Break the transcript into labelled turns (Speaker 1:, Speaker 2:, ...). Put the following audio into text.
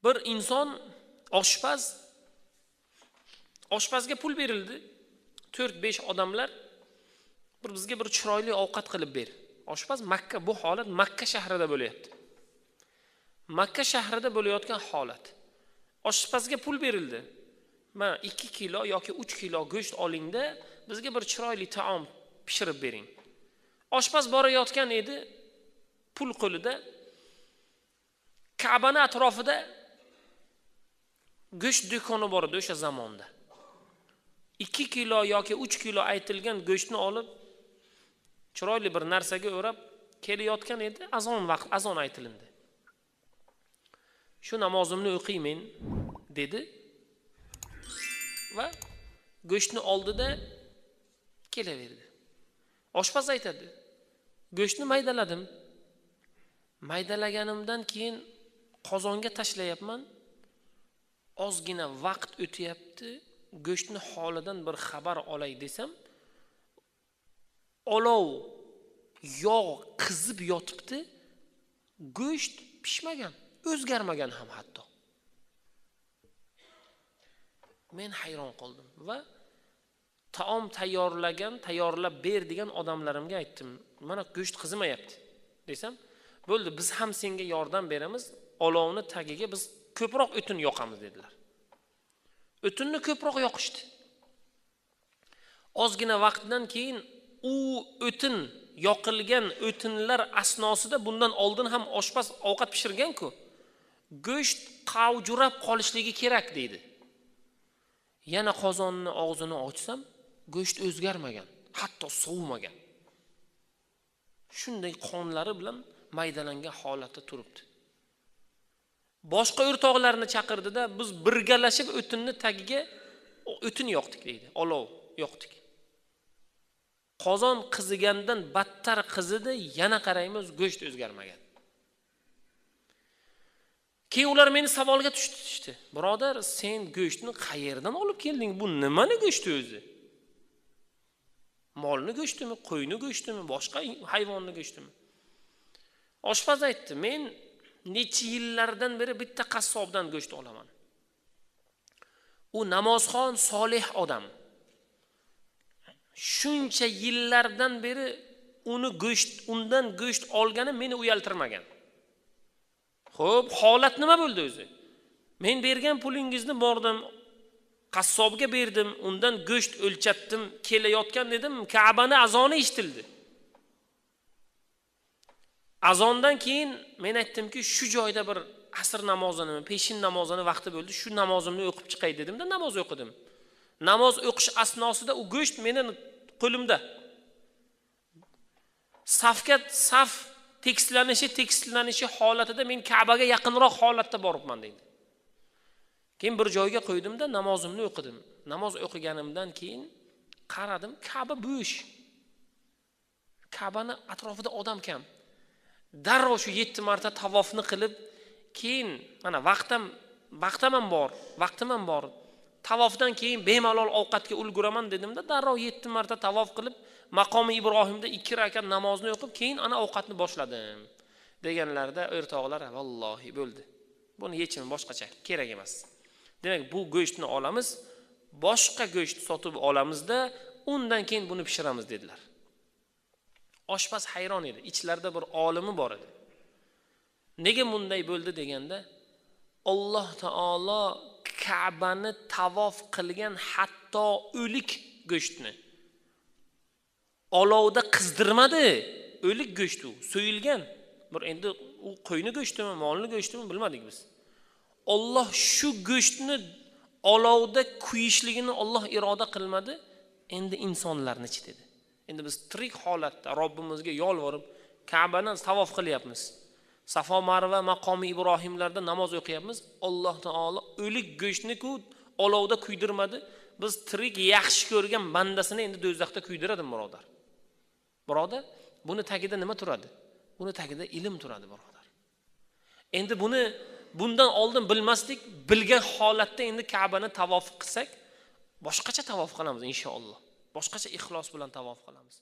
Speaker 1: Bir inson oshpazga pul berildi. 4-5 odamlar bizga bir chiroyli ovqat qilib ber. Oshpaz Makka, bu holat Makka shahrida bo'lyapti. Makka shahrida bo'layotgan holat. Oshpazga pul berildi. Men 2 kilo yoki 3 kilo go'sht olingda bizga bir chiroyli taom pishirib bering. Oshpaz borayotgan edi, pul qo'lida. Ka'bani atrofida go'sht do'koni bor edi o'sha zamonda. 2 kilo yoki 3 kilo aytilgan go'shtni olib chiroyli bir narsaga o'rab kelayotgan edi, azon aytilindi. Shu namozimni o'qiymen dedi va go'shtni oldida kelaverdi. Oshpaz aytadi: "Go'shtni maydaladim. Maydalaganimdan keyin qozonga tashlayapman. Ozgina vaqt o'tyapti. Go'shtni holidan bir xabar olay desam, olov, yog' qizib yotibdi. Go'sht pishmagan, o'zgarmagan ham hatto." Men hayron qoldim va taom tayyorlab ber degan odamlarimga aytdim: "Mana go'sht qizimayapti" desam, "Bo'ldi, biz ham senga yordam beramiz. Olovni tagiga biz ko'proq o'tin yoqamiz" dedilar. O'tinni ko'proq yoqishdi. Ozgina vaqtdan keyin u o'tin yoqilgan o'tinlar asnosida bundan oldin ham oshpaz ovqat pishirgan-ku. Go'sht qavjurab qolishligi kerak deydi. Yana qozonni og'zini ochsam, go'sht o'zgarmagan, hatto sovimagan. Shunday qonlari bilan maydalangan holatda turibdi. Boshqa o'rtoqlarni chaqirdida biz birgalashib o'tinni tagiga o'tin yoqdik deydi, olov yoqdik. Qozon qizigandan battar qizidi, yana qaraymiz go'sht o'zgarmagan. Keyin ular meni savolga tushdi. "Birodar, sen go'shtni qayerdan olib kelding? Bu nimani go'shti o'zi? Molni go'shtimi, qo'yni go'shtimi, boshqa hayvonning go'shtimi?" Oshpaz aytdi: "Men necha yillardan beri bitta qassobdan go'sht olaman. U namozxon, solih odam. Shuncha yillardan beri undan go'sht olgani meni uyaltirmagan. Xo'p, holat nima bo'ldi o'zi? Men bergan pulingizni bordim, qassobga berdim, undan go'sht o'lchatdim, kelayotgan dedim, Ka'bani azoni eshitildi. Azondan keyin men aytdimki, shu joyda bir asr namozini, peshin namozini vaqti bo'ldi, shu namozimni o'qib chiqay dedimda namoz o'qidim. Namoz o'qish asnosida u go'sht meni qo'limda. Saf tekistlanishi holatida men Ka'baga yaqinroq holatda boribman deydi. Keyin bir joyga qo'ydimda namozimni o'qidim. Namoz o'qiganimdan keyin qaradim, Ka'ba bo'sh. Ka'bani atrofida odam kam. Darrov shu 7 marta tavofni qilib, keyin mana vaqtim ham bor. Tavofdan keyin bemalol ovqatga ulguraman dedimda, darrov 7 marta tavof qilib, maqomi Ibrohimda 2 rakat namozni o'qib, keyin ana ovqatni boshladim. Deganlarda o'rtoqlar, vallohi bo'ldi. Buni yechimi boshqacha, kerak emas. Demak, bu go'shtni olamiz, boshqa go'sht sotib olamizda, undan keyin buni pishiramiz dedilar. Oshpaz hayron edi. Ichlarida bir olimi bor edi. Nega bunday bo'ldi deganda, Alloh taolo Ka'bani tavof qilgan hatto o'lik go'shtni olovda qizdirmadi. O'lik go'sht u, so'yilgan. Bir endi u qo'yni go'shtimi, molni go'shtimi bilmadik biz. Alloh shu go'shtni olovda kuyishligini Alloh iroda qilmadi, endi insonlarni ichi dedi. Endi biz tirik holatda Robbimizga yolvorib Ka'bani tavof qilyapmiz. Safo Marva maqomi Ibrohimlarda namoz o'qiyapmiz. Alloh taolo o'lik go'shtni-ku olovda kuydirmadi. Biz tirik yaxshi ko'rgan bandasini endi do'zaxda kuydiradi, birodar. Birodar, buni tagida nima turadi? Buni tagida ilm turadi, birodar. Endi bundan oldin bilmasdik, bilgan holatda endi Ka'bani tavof qilsak, boshqacha tavof qilamiz inshaalloh. Boshqacha ixlos bilan tavof qilamiz.